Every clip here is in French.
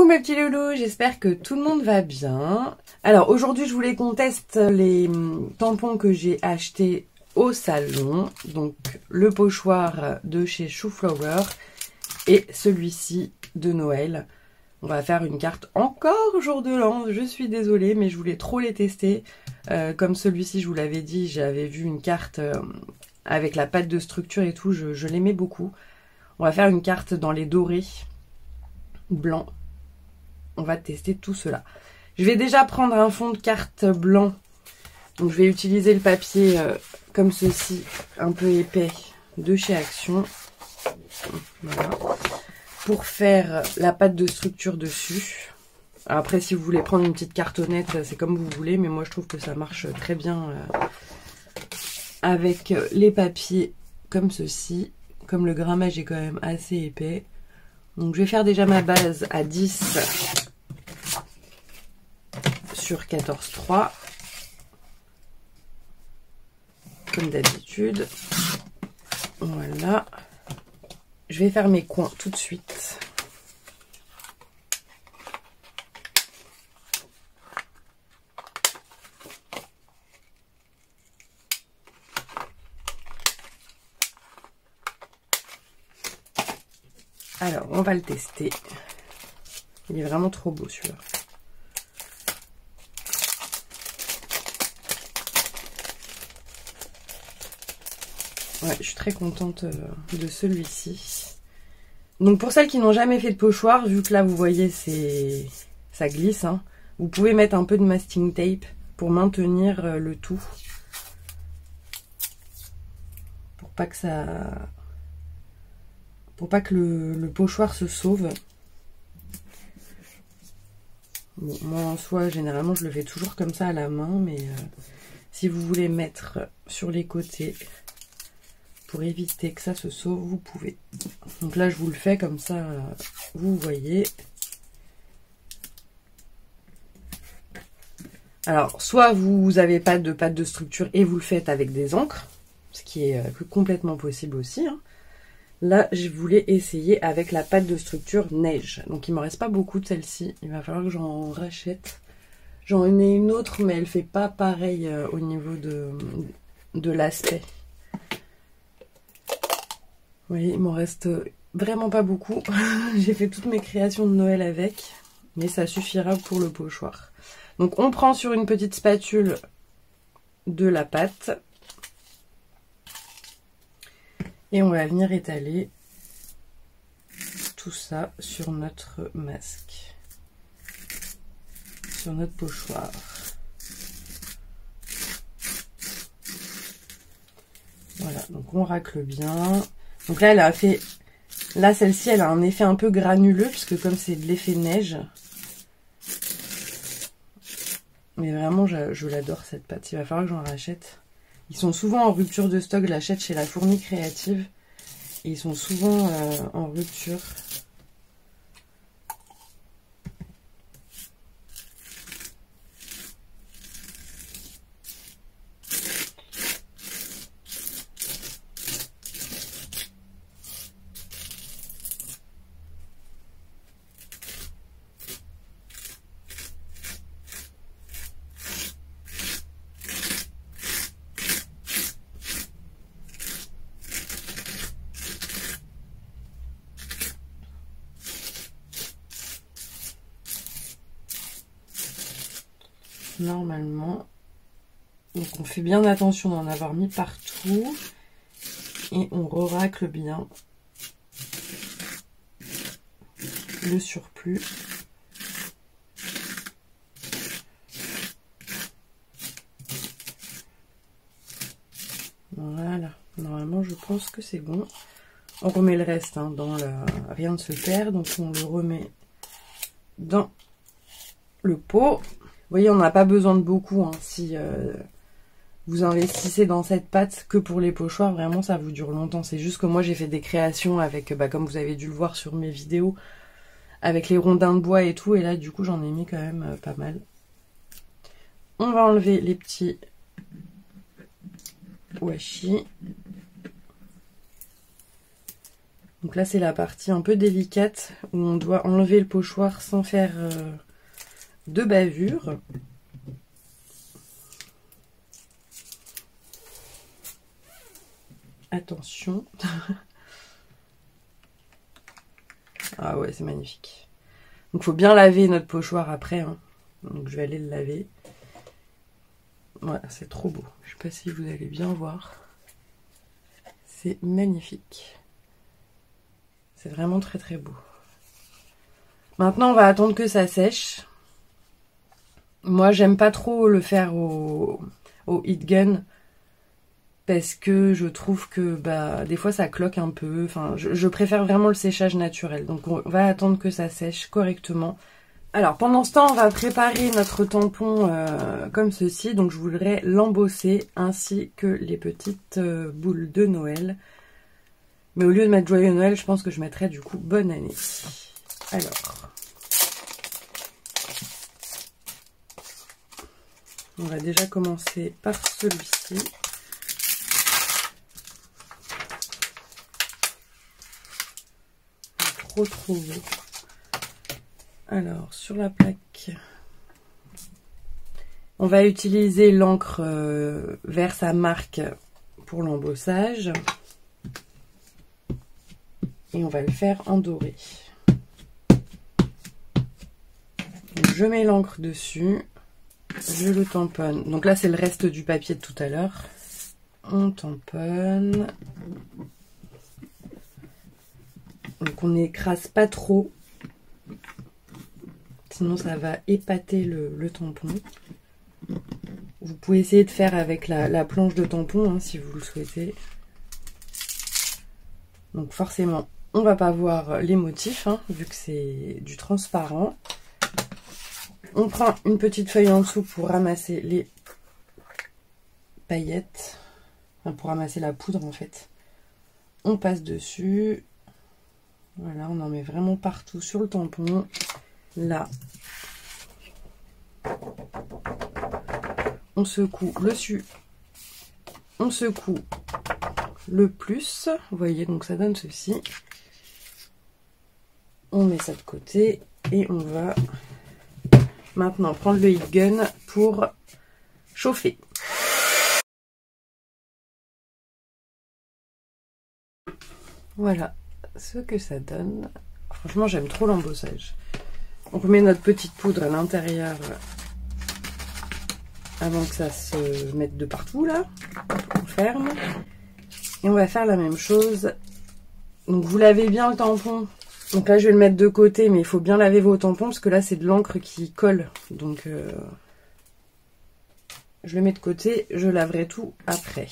Coucou mes petits loulous, j'espère que tout le monde va bien. Alors aujourd'hui je voulais qu'on teste les tampons que j'ai achetés au salon. Donc le pochoir de chez Shoeflower et celui-ci de Noël. On va faire une carte encore jour de l'an, je suis désolée mais je voulais trop les tester. Comme celui-ci je vous l'avais dit, j'avais vu une carte avec la pâte de structure et tout, je l'aimais beaucoup. On va faire une carte dans les dorés blancs. On va tester tout cela. Je vais déjà prendre un fond de carte blanc. Donc je vais utiliser le papier comme ceci, un peu épais, de chez Action. Voilà. Pour faire la pâte de structure dessus. Après, si vous voulez prendre une petite cartonnette, c'est comme vous voulez. Mais moi, je trouve que ça marche très bien avec les papiers comme ceci. Comme le grammage est quand même assez épais. Donc je vais faire déjà ma base à 10 sur 14,3 comme d'habitude. Voilà. Je vais faire mes coins tout de suite. Alors, on va le tester. Il est vraiment trop beau celui-là. Ouais, je suis très contente de celui-ci. Donc pour celles qui n'ont jamais fait de pochoir, vu que là vous voyez ça glisse, hein, vous pouvez mettre un peu de masking tape pour maintenir le tout. Pour pas que le pochoir se sauve. Bon, moi en soi, généralement je le fais toujours comme ça à la main, mais si vous voulez mettre sur les côtés pour éviter que ça se sauve, vous pouvez. Donc là je vous le fais comme ça, vous voyez. Alors soit vous n'avez pas de pâte de structure et vous le faites avec des encres, ce qui est complètement possible aussi, hein. Là, je voulais essayer avec la pâte de structure neige. Donc, il ne me reste pas beaucoup de celle-ci. Il va falloir que j'en rachète. J'en ai une autre, mais elle ne fait pas pareil au niveau de l'aspect. Vous voyez, il m'en reste vraiment pas beaucoup. J'ai fait toutes mes créations de Noël avec. Mais ça suffira pour le pochoir. Donc, on prend sur une petite spatule de la pâte. Et on va venir étaler tout ça sur notre masque, sur notre pochoir. Voilà, donc on racle bien. Donc là, elle a fait... Là, celle-ci, elle a un effet un peu granuleux, puisque comme c'est de l'effet neige. Mais vraiment, je l'adore cette pâte. Il va falloir que j'en rachète. Ils sont souvent en rupture de stock, je l'achète chez La Fourmi Créative. Et ils sont souvent en rupture. Normalement, donc on fait bien attention d'en avoir mis partout et on racle bien le surplus. Voilà, normalement je pense que c'est bon. On remet le reste hein, dans la... Rien ne se perd, donc on le remet dans le pot. Vous voyez, on n'a pas besoin de beaucoup. Hein, si vous investissez dans cette pâte que pour les pochoirs, vraiment, ça vous dure longtemps. C'est juste que moi, j'ai fait des créations avec, comme vous avez dû le voir sur mes vidéos, avec les rondins de bois et tout. Et là, du coup, j'en ai mis quand même pas mal. On va enlever les petits washi. Donc là c'est la partie un peu délicate où on doit enlever le pochoir sans faire de bavure. Attention. Ah ouais, c'est magnifique. Donc il faut bien laver notre pochoir après, hein. Donc je vais aller le laver. Voilà, c'est trop beau. Je sais pas si vous allez bien voir. C'est magnifique. C'est vraiment très très beau. Maintenant on va attendre que ça sèche. Moi j'aime pas trop le faire au heat gun. Parce que je trouve que des fois ça cloque un peu. Enfin, je préfère vraiment le séchage naturel. Donc on va attendre que ça sèche correctement. Alors pendant ce temps, on va préparer notre tampon comme ceci. Donc je voudrais l'embosser ainsi que les petites boules de Noël. Mais au lieu de mettre Joyeux Noël, je pense que je mettrai du coup Bonne Année. Alors, on va déjà commencer par celui-ci. Trop beau. Alors sur la plaque, on va utiliser l'encre Versa marque pour l'embossage et on va le faire en doré. Donc, je mets l'encre dessus, je le tamponne. Donc là c'est le reste du papier de tout à l'heure. On tamponne. Donc on n'écrase pas trop, sinon ça va épater le tampon. Vous pouvez essayer de faire avec la planche de tampon hein, si vous le souhaitez. Donc forcément on va pas voir les motifs hein, vu que c'est du transparent. On prend une petite feuille en dessous pour ramasser les paillettes, enfin, pour ramasser la poudre en fait. On passe dessus. Voilà, on en met vraiment partout sur le tampon. Là, on secoue le dessus. On secoue le plus. Vous voyez, donc ça donne ceci. On met ça de côté et on va maintenant prendre le heat gun pour chauffer. Voilà ce que ça donne. Franchement j'aime trop l'embossage. On remet notre petite poudre à l'intérieur avant que ça se mette de partout là. On ferme et on va faire la même chose. Donc vous lavez bien le tampon. Donc là je vais le mettre de côté, mais il faut bien laver vos tampons parce que là c'est de l'encre qui colle. Donc je le mets de côté, je laverai tout après.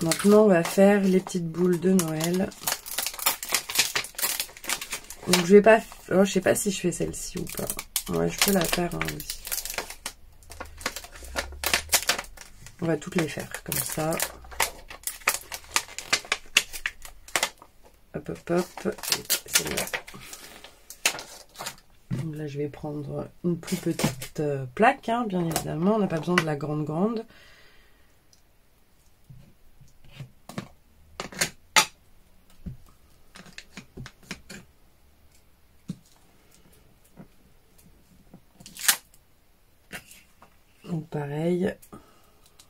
Maintenant, on va faire les petites boules de Noël. Donc, je vais pas... Alors, je sais pas si je fais celle-ci ou pas. Ouais, je peux la faire hein, aussi. On va toutes les faire comme ça. Hop, hop, hop. Celle-là. Donc là, je vais prendre une plus petite plaque, hein, bien évidemment. On n'a pas besoin de la grande. Donc pareil,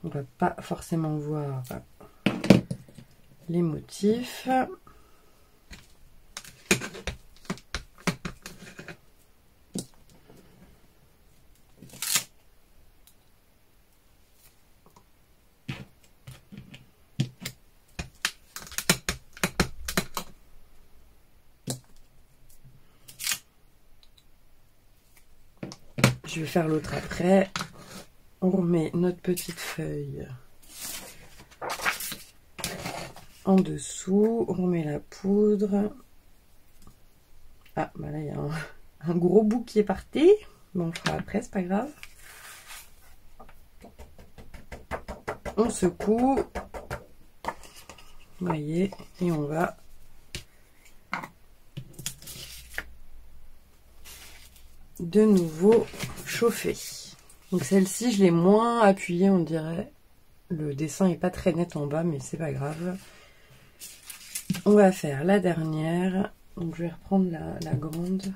on va pas forcément voir les motifs. Je vais faire l'autre après. On remet notre petite feuille en dessous. On remet la poudre. Ah, bah là, il y a un gros bout qui est parti. Bon, on fera après, c'est pas grave. On secoue. Vous voyez, et on va de nouveau chauffer. Donc celle-ci, je l'ai moins appuyée, on dirait. Le dessin n'est pas très net en bas, mais c'est pas grave. On va faire la dernière. Donc je vais reprendre la grande.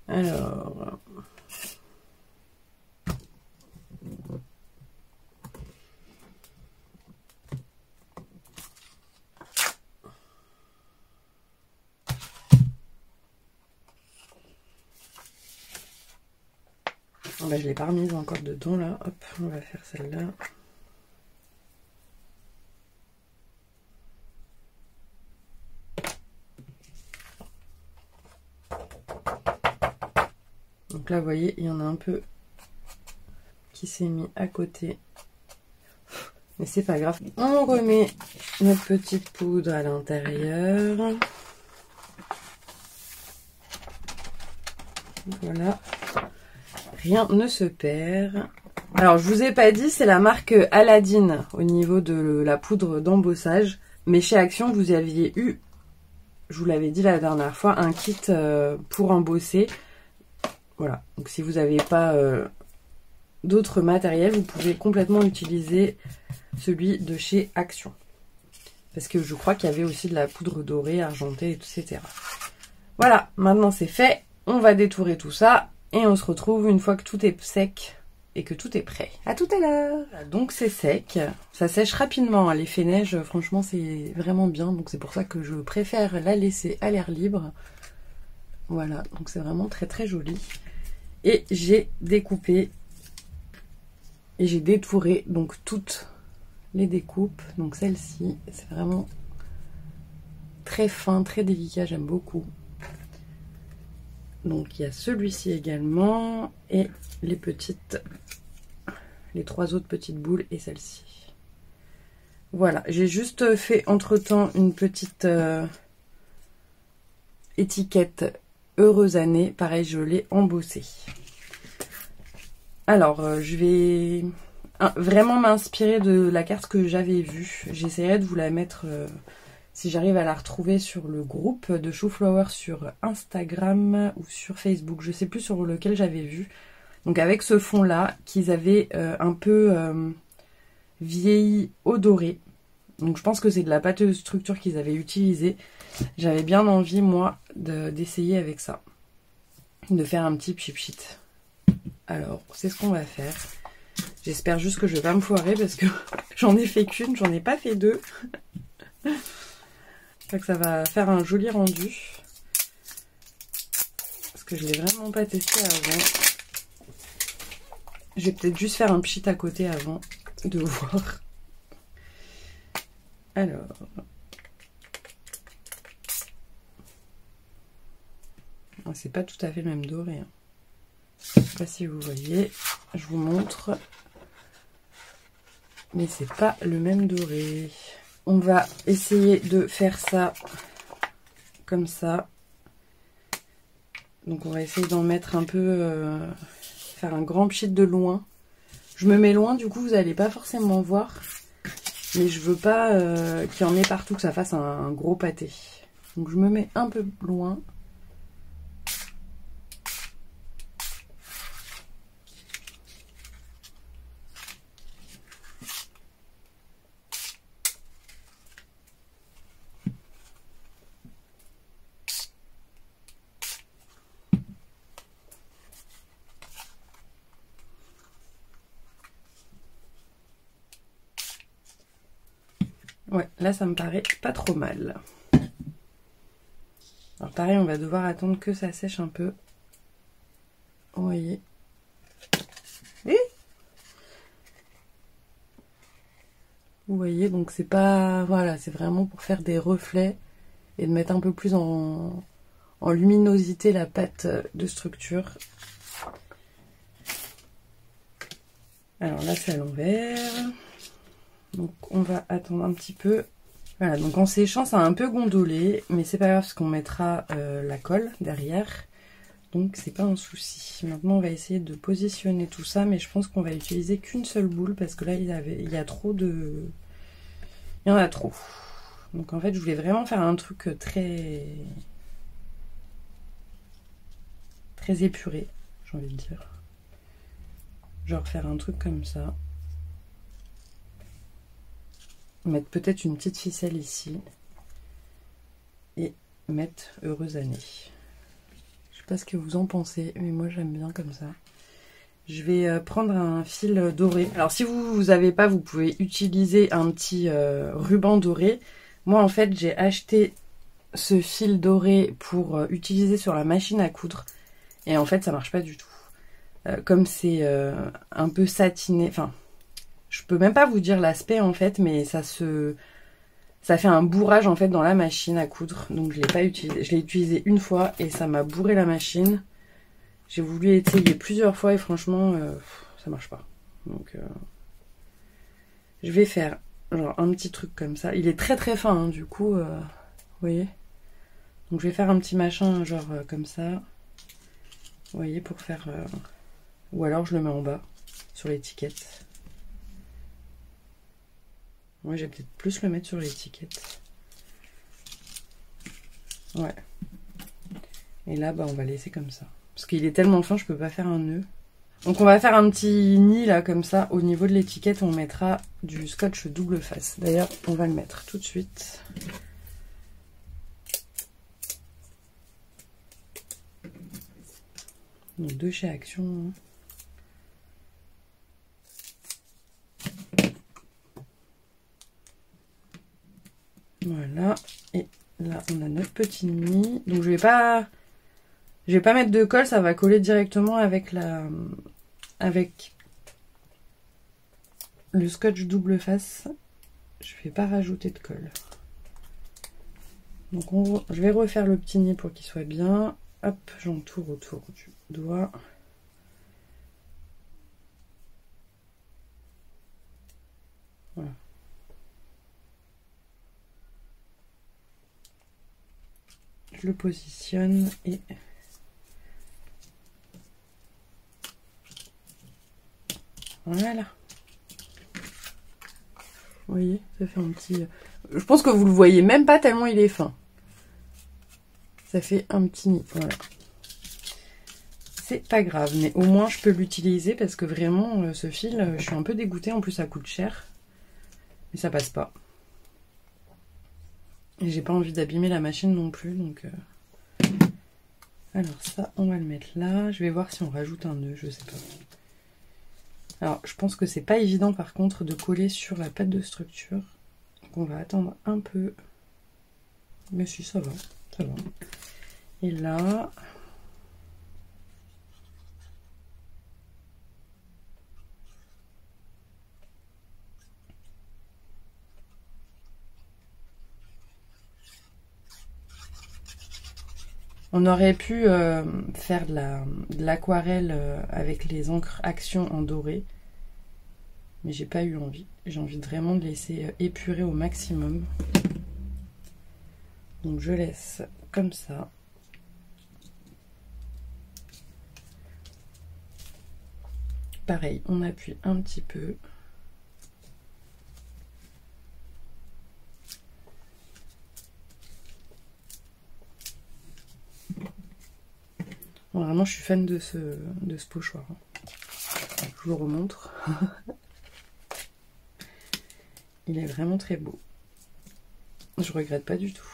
Alors... Oh bah, je l'ai pas remise encore dedans là. Hop, on va faire celle-là. Donc là, vous voyez, il y en a un peu qui s'est mis à côté. Mais c'est pas grave. On remet notre petite poudre à l'intérieur. Voilà. Rien ne se perd. Alors, je vous ai pas dit, c'est la marque Aladdin au niveau de la poudre d'embossage. Mais chez Action, vous aviez eu, je vous l'avais dit la dernière fois, un kit pour embosser. Voilà. Donc, si vous n'avez pas d'autres matériels, vous pouvez complètement utiliser celui de chez Action. Parce que je crois qu'il y avait aussi de la poudre dorée, argentée, etc. Voilà, maintenant c'est fait. On va détourer tout ça. Et on se retrouve une fois que tout est sec et que tout est prêt. À tout à l'heure. Donc c'est sec. Ça sèche rapidement. L'effet neige, franchement, c'est vraiment bien. Donc c'est pour ça que je préfère la laisser à l'air libre. Voilà, donc c'est vraiment très très joli. Et j'ai découpé et j'ai détouré donc toutes les découpes. Donc celle-ci, c'est vraiment très fin, très délicat, j'aime beaucoup. Donc il y a celui-ci également et les trois autres petites boules et celle-ci. Voilà, j'ai juste fait entre-temps une petite étiquette heureuse année. Pareil, je l'ai embossée. Alors, je vais vraiment m'inspirer de la carte que j'avais vue. J'essaierai de vous la mettre... si j'arrive à la retrouver sur le groupe de Chouflower sur Instagram ou sur Facebook, je sais plus sur lequel j'avais vu. Donc avec ce fond là qu'ils avaient un peu vieilli au doré. Donc je pense que c'est de la pâte de structure qu'ils avaient utilisée. J'avais bien envie moi d'essayer avec ça. De faire un petit pchit. Alors c'est ce qu'on va faire. J'espère juste que je vais pas me foirer parce que j'en ai fait qu'une, j'en ai pas fait deux. Que ça va faire un joli rendu. Parce que je l'ai vraiment pas testé avant. Je vais peut-être juste faire un pchit à côté avant de voir. Alors. C'est pas tout à fait le même doré. Je sais pas si vous voyez. Je vous montre. Mais c'est pas le même doré. On va essayer de faire ça comme ça. Donc on va essayer d'en mettre un peu, faire un grand pchit de loin. Je me mets loin, du coup vous n'allez pas forcément voir. Mais je veux pas qu'il y en ait partout, que ça fasse un gros pâté. Donc je me mets un peu loin. Ouais, là ça me paraît pas trop mal. Alors pareil, on va devoir attendre que ça sèche un peu. Vous voyez. Et vous voyez, donc c'est pas... Voilà, c'est vraiment pour faire des reflets et de mettre un peu plus en luminosité la pâte de structure. Alors là c'est à l'envers. Donc on va attendre un petit peu. Voilà, donc en séchant ça a un peu gondolé, mais c'est pas grave parce qu'on mettra la colle derrière. Donc c'est pas un souci. Maintenant on va essayer de positionner tout ça, mais je pense qu'on va utiliser qu'une seule boule parce que là il y a trop de... Il y en a trop. Donc en fait, je voulais vraiment faire un truc très épuré, j'ai envie de dire. Genre faire un truc comme ça. Mettre peut-être une petite ficelle ici. Et mettre heureuse année. Je sais pas ce que vous en pensez, mais moi j'aime bien comme ça. Je vais prendre un fil doré. Alors si vous n'avez pas, vous pouvez utiliser un petit ruban doré. Moi en fait j'ai acheté ce fil doré pour utiliser sur la machine à coudre. Et en fait ça marche pas du tout. Comme c'est un peu satiné, enfin je peux même pas vous dire l'aspect en fait, mais ça fait un bourrage en fait dans la machine à coudre. Donc je l'ai pas utilisé. Je l'ai utilisé une fois et ça m'a bourré la machine. J'ai voulu essayer plusieurs fois et franchement, ça marche pas. Donc, je vais faire genre un petit truc comme ça. Il est très très fin, hein, du coup, vous voyez. Donc, je vais faire un petit machin genre comme ça. Vous voyez, pour faire... Ou alors, je le mets en bas, sur l'étiquette. Moi, j'ai peut-être plus le mettre sur l'étiquette. Ouais. Et là, bah, on va laisser comme ça. Parce qu'il est tellement fin, je peux pas faire un nœud. Donc on va faire un petit nid là comme ça. Au niveau de l'étiquette, on mettra du scotch double face. D'ailleurs, on va le mettre tout de suite. Donc 2 chez Action. Voilà. Et là, on a notre petit nid. Donc je vais pas mettre de colle, ça va coller directement avec le scotch double face. Je vais pas rajouter de colle. Donc je vais refaire le petit nid pour qu'il soit bien. Hop, j'entoure autour du doigt. Voilà. Je le positionne et voilà. Vous voyez, ça fait un petit... Je pense que vous le voyez même pas tellement il est fin. Ça fait un petit nid, voilà. C'est pas grave, mais au moins je peux l'utiliser parce que vraiment, ce fil, je suis un peu dégoûtée. En plus, ça coûte cher. Mais ça passe pas. Et j'ai pas envie d'abîmer la machine non plus, donc... Alors ça, on va le mettre là. Je vais voir si on rajoute un nœud, je sais pas. Alors, je pense que c'est pas évident par contre de coller sur la pâte de structure. Donc on va attendre un peu. Mais si, ça va, ça va. Et là... On aurait pu faire de l'aquarelle avec les encres Action en doré. Mais j'ai pas eu envie. J'ai envie vraiment de laisser épurer au maximum. Donc je laisse comme ça. Pareil, on appuie un petit peu. Bon, vraiment, je suis fan de ce pochoir. Je vous le remontre. Il est vraiment très beau. Je regrette pas du tout.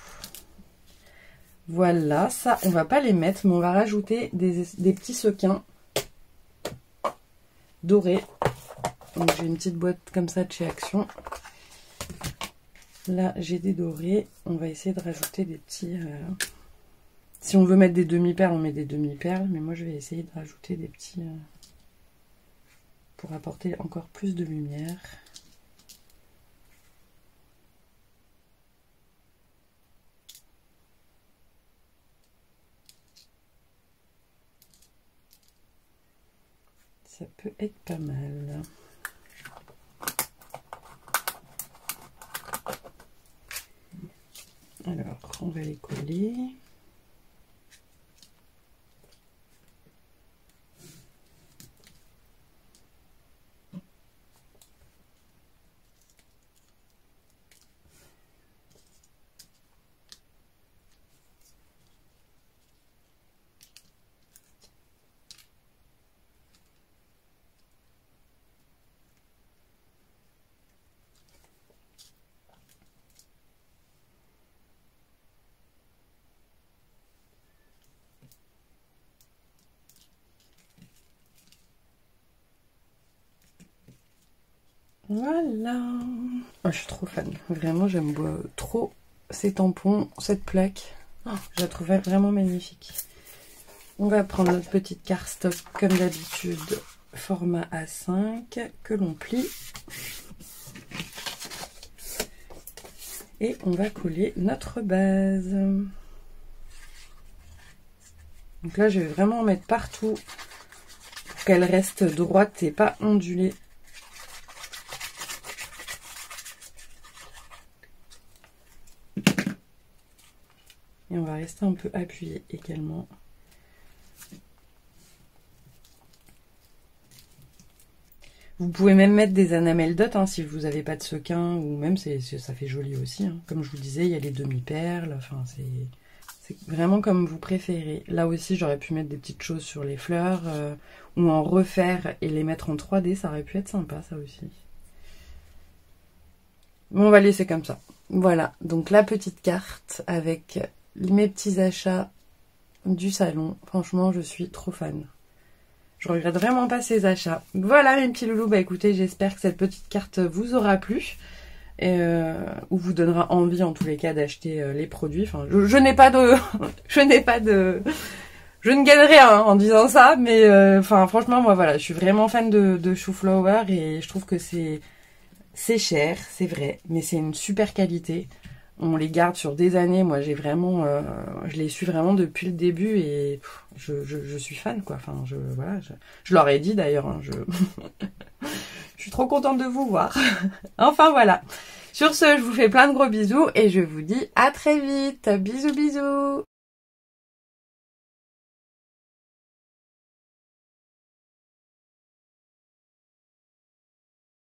Voilà, ça, on va pas les mettre, mais on va rajouter des petits sequins dorés. Donc j'ai une petite boîte comme ça de chez Action. Là, j'ai des dorés. On va essayer de rajouter des petits... Si on veut mettre des demi-perles, on met des demi-perles. Mais moi, je vais essayer de rajouter des petits... pour apporter encore plus de lumière. Ça peut être pas mal. Alors, on va les coller. Voilà. Oh, je suis trop fan. Vraiment, j'aime trop ces tampons, cette plaque. Oh, je la trouvais vraiment magnifique. On va prendre notre petite cardstock comme d'habitude, format A5 que l'on plie. Et on va coller notre base. Donc là, je vais vraiment en mettre partout pour qu'elle reste droite et pas ondulée. Et on va rester un peu appuyé également. Vous pouvez même mettre des enamels dot hein, si vous n'avez pas de sequin, ou même ça fait joli aussi. Hein. Comme je vous disais, il y a les demi-perles, enfin c'est vraiment comme vous préférez. Là aussi, j'aurais pu mettre des petites choses sur les fleurs, ou en refaire et les mettre en 3D, ça aurait pu être sympa ça aussi. Bon, on va laisser comme ça. Voilà, donc la petite carte avec mes petits achats du salon. Franchement, je suis trop fan. Je regrette vraiment pas ces achats. Voilà mes petits loulous, bah écoutez, j'espère que cette petite carte vous aura plu. Ou vous donnera envie en tous les cas d'acheter les produits. Enfin, je n'ai pas de... je ne gagne rien en disant ça, mais enfin franchement, moi voilà, je suis vraiment fan de Shooflower et je trouve que c'est cher, c'est vrai, mais c'est une super qualité. On les garde sur des années. Moi, j'ai vraiment, je les suis vraiment depuis le début et je suis fan, quoi. Enfin, voilà, je leur ai dit d'ailleurs. Hein, je suis trop contente de vous voir. Enfin, voilà. Sur ce, je vous fais plein de gros bisous et je vous dis à très vite. Bisous, bisous.